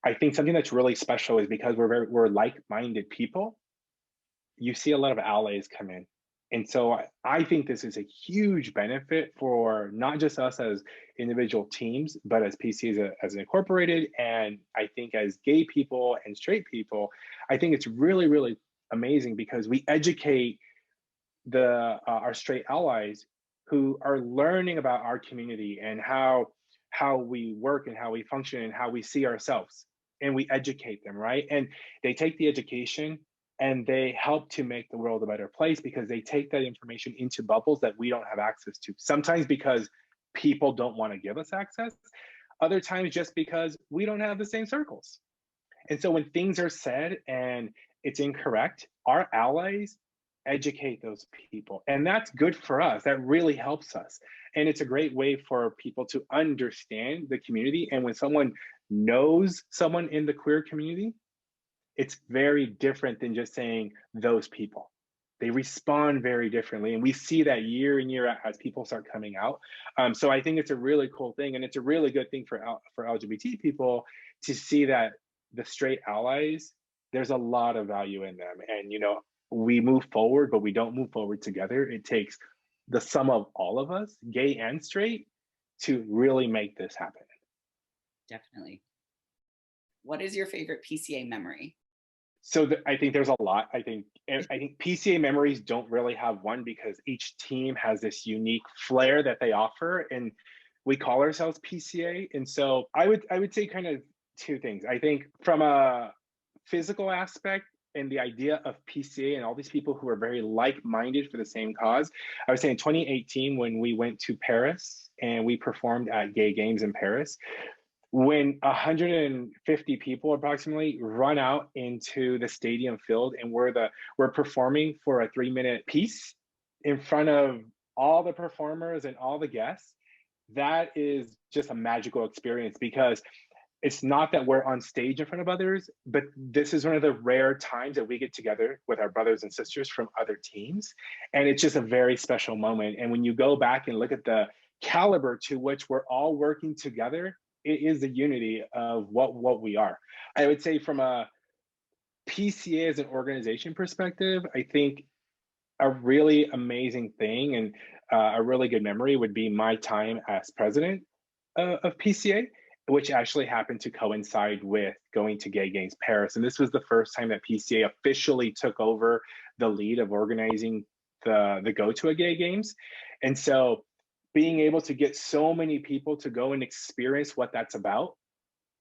I think something that's really special is because we're like-minded people, you see a lot of allies come in. And so I think this is a huge benefit for not just us as individual teams, but as PCAs as incorporated. And I think as gay people and straight people, I think it's really, really amazing because we educate our straight allies who are learning about our community and how we work and how we function and how we see ourselves, and we educate them, right? And they take the education and they help to make the world a better place because they take that information into bubbles that we don't have access to, sometimes because people don't want to give us access, other times just because we don't have the same circles. And so when things are said and it's incorrect, our allies educate those people, and that's good for us. That really helps us, and it's a great way for people to understand the community. And when someone knows someone in the queer community, it's very different than just saying those people. They respond very differently, and we see that year in year out as people start coming out. So I think it's a really cool thing, and it's a really good thing for LGBT people to see that the straight allies, there's a lot of value in them. And we move forward, but we don't move forward together. It takes the sum of all of us, gay and straight, to really make this happen. Definitely. What is your favorite PCA memory? So I think there's a lot. I think PCA memories don't really have one because each team has this unique flair that they offer, and we call ourselves PCA. And so I would say kind of two things. I think from a physical aspect, and the idea of PCA and all these people who are very like-minded for the same cause. I would say in 2018, when we went to Paris and we performed at Gay Games in Paris, when 150 people approximately run out into the stadium field and we're performing for a 3-minute piece in front of all the performers and all the guests, that is just a magical experience because it's not that we're on stage in front of others, but this is one of the rare times that we get together with our brothers and sisters from other teams. And it's just a very special moment. And when you go back and look at the caliber to which we're all working together, it is the unity of what we are. I would say from a PCA as an organization perspective, I think a really amazing thing and a really good memory would be my time as president of PCA, which actually happened to coincide with going to Gay Games Paris. And this was the first time that PCA officially took over the lead of organizing the Go to a Gay Games. And so being able to get so many people to go and experience what that's about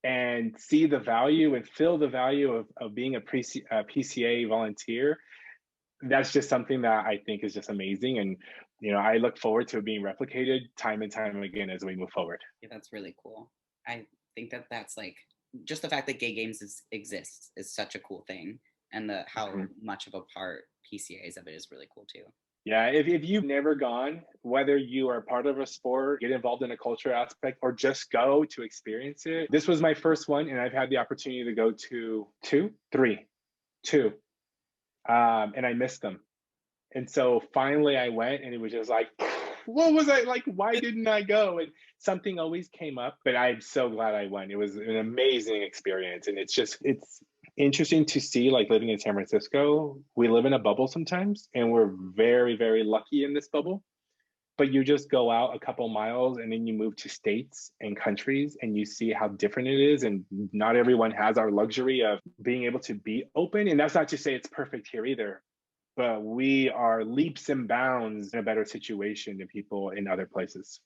and see the value and feel the value of being a PCA volunteer, that's just something that I think is just amazing. And I look forward to it being replicated time and time again as we move forward. Yeah, that's really cool. I think that's like just the fact that Gay Games exists is such a cool thing, and how much of a part PCA is of it is really cool too. Yeah, if you've never gone, whether you are part of a sport, get involved in a culture aspect, or just go to experience it, this was my first one, and I've had the opportunity to go to two, and I missed them. And so finally I went, and it was just like, what was I like? Why didn't I go? And something always came up, but I'm so glad I went. It was an amazing experience. And it's interesting to see, like living in San Francisco, we live in a bubble sometimes, and we're very, very lucky in this bubble. But you just go out a couple miles and then you move to states and countries and you see how different it is. And not everyone has our luxury of being able to be open. And that's not to say it's perfect here either, but we are leaps and bounds in a better situation than people in other places.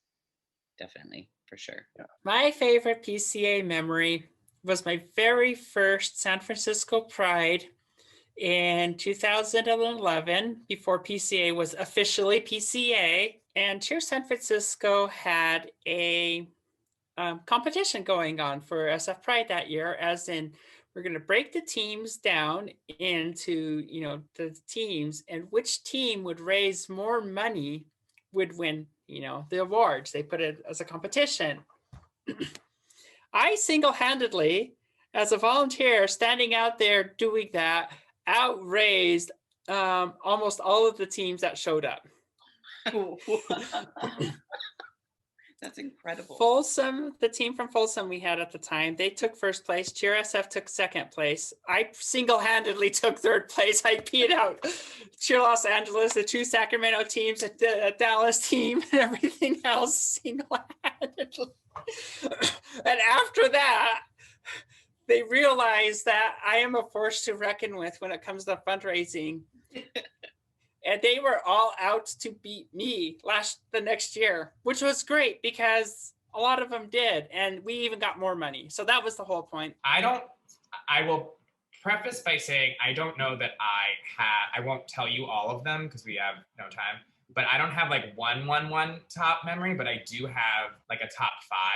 Definitely, for sure. Yeah. My favorite PCA memory was my very first San Francisco Pride in 2011, before PCA was officially PCA. And Cheer San Francisco had a competition going on for SF Pride that year, as in we're going to break the teams down into, the teams, and which team would raise more money would win, the awards. They put it as a competition. I single-handedly, as a volunteer standing out there doing that, outraised almost all of the teams that showed up. That's incredible. Folsom, the team from Folsom we had at the time, they took first place. Cheer SF took second place. I single-handedly took third place. I beat out Cheer Los Angeles, the two Sacramento teams, a Dallas team, and everything else single-handedly. And after that, they realized that I am a force to reckon with when it comes to fundraising. And they were all out to beat me the next year, which was great because a lot of them did. And we even got more money. So that was the whole point. I will preface by saying, I don't know that I won't tell you all of them because we have no time, but I don't have like one top memory, but I do have like a top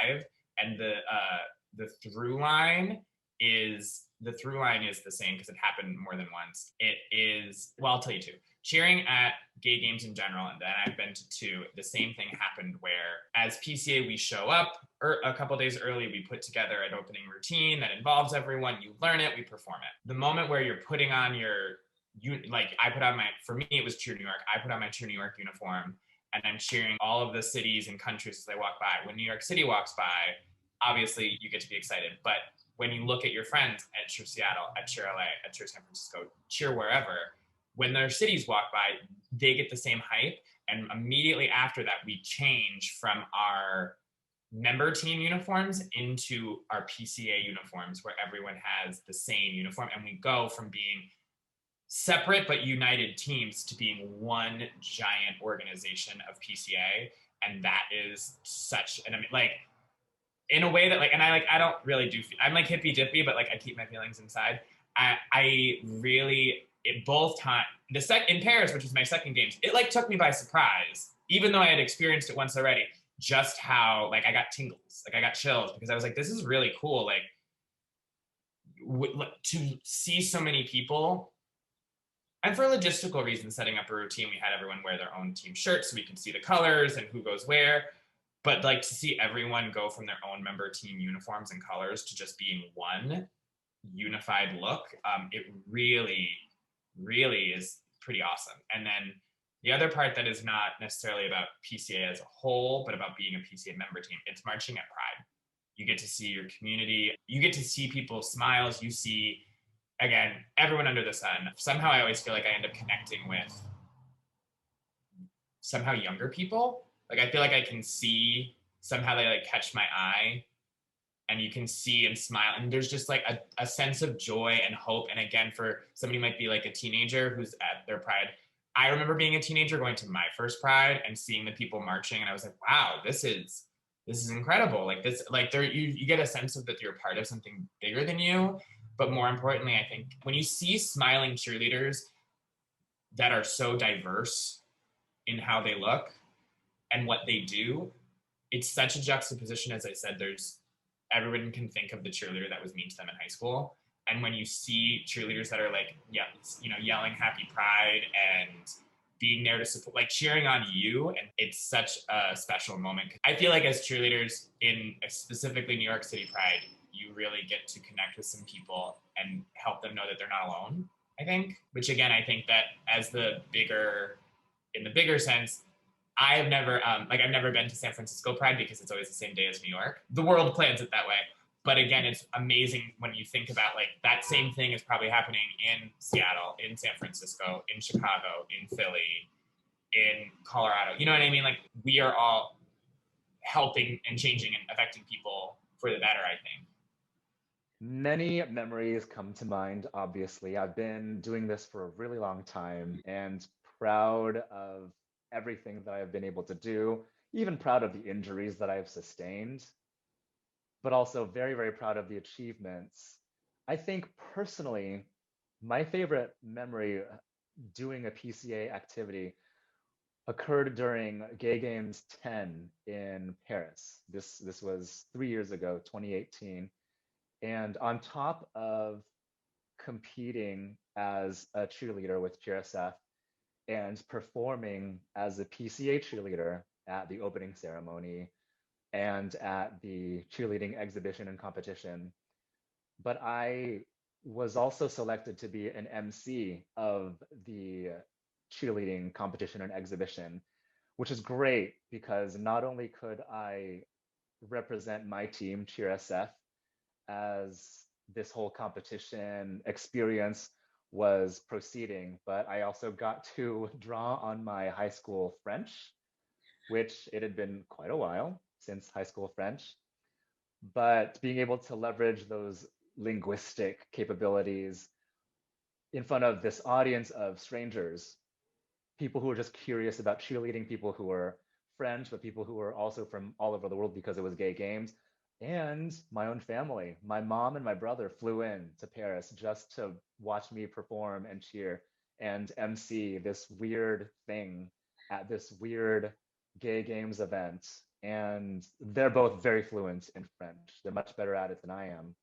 5. And the through line is the same because it happened more than once. It is, well, I'll tell you 2. Cheering at gay games in general, and then I've been to 2, the same thing happened where as PCA, we show up a couple days early, we put together an opening routine that involves everyone, you learn it, we perform it. The moment where you're putting on for me, it was Cheer New York. I put on my Cheer New York uniform and I'm cheering all of the cities and countries as they walk by. When New York City walks by, obviously you get to be excited, but when you look at your friends at Cheer Seattle, at Cheer LA, at Cheer San Francisco, cheer wherever, when their cities walk by, they get the same hype. And immediately after that, we change from our member team uniforms into our PCA uniforms, where everyone has the same uniform. And we go from being separate but united teams to being one giant organization of PCA. And that is such an, in a way that I don't really do, I'm like hippy dippy, but I keep my feelings inside. Both times, in Paris, which was my second games, it took me by surprise, even though I had experienced it once already, just how I got tingles, I got chills, because I was like, this is really cool. To see so many people, and for logistical reasons, setting up a routine, we had everyone wear their own team shirts so we could see the colors and who goes where. But to see everyone go from their own member team uniforms and colors to just being one unified look, it really is pretty awesome. And then the other part that is not necessarily about PCA as a whole, but about being a PCA member team, it's marching at Pride. You get to see your community. You get to see people's smiles. You see, again, everyone under the sun. Somehow I always feel like I end up connecting with somehow younger people. I feel like I can see, somehow they catch my eye, and you can see and smile. And there's just a sense of joy and hope. And again, for somebody who might be a teenager who's at their Pride, I remember being a teenager going to my first Pride and seeing the people marching. And I was like, wow, this is incredible. You get a sense of that you're part of something bigger than you. But more importantly, I think when you see smiling cheerleaders that are so diverse in how they look and what they do, it's such a juxtaposition. As I said, everyone can think of the cheerleader that was mean to them in high school. And when you see cheerleaders that are yelling happy Pride and being there to support, cheering on you, and it's such a special moment. I feel like as cheerleaders in specifically New York City Pride, you really get to connect with some people and help them know that they're not alone, I think. Which again, I think that in the bigger sense, I've never been to San Francisco Pride because it's always the same day as New York. The world plans it that way. But again, it's amazing when you think about that same thing is probably happening in Seattle, in San Francisco, in Chicago, in Philly, in Colorado. You know what I mean? Like, we are all helping and changing and affecting people for the better, I think. Many memories come to mind, obviously. I've been doing this for a really long time and proud of everything that I've been able to do, even proud of the injuries that I've sustained, but also very, very proud of the achievements. I think personally, my favorite memory doing a PCA activity occurred during Gay Games 10 in Paris. This was 3 years ago, 2018. And on top of competing as a cheerleader with GRSF and performing as a PCA cheerleader at the opening ceremony and at the cheerleading exhibition and competition, but I was also selected to be an MC of the cheerleading competition and exhibition, which is great because not only could I represent my team, CheerSF, as this whole competition experience was proceeding, but I also got to draw on my high school French, which it had been quite a while since high school French. But being able to leverage those linguistic capabilities in front of this audience of strangers, people who are just curious about cheerleading, people who are French, but people who are also from all over the world because it was Gay Games, and my own family. My mom and my brother flew in to Paris just to watch me perform and cheer and MC this weird thing at this weird Gay Games event. And they're both very fluent in French. They're much better at it than I am.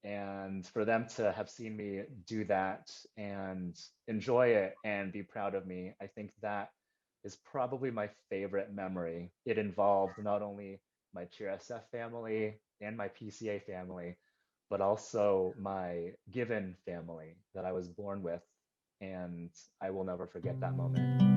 And for them to have seen me do that and enjoy it and be proud of me, I think that is probably my favorite memory. It involved not only my GRSF family and my PCA family, but also my given family that I was born with. And I will never forget that moment.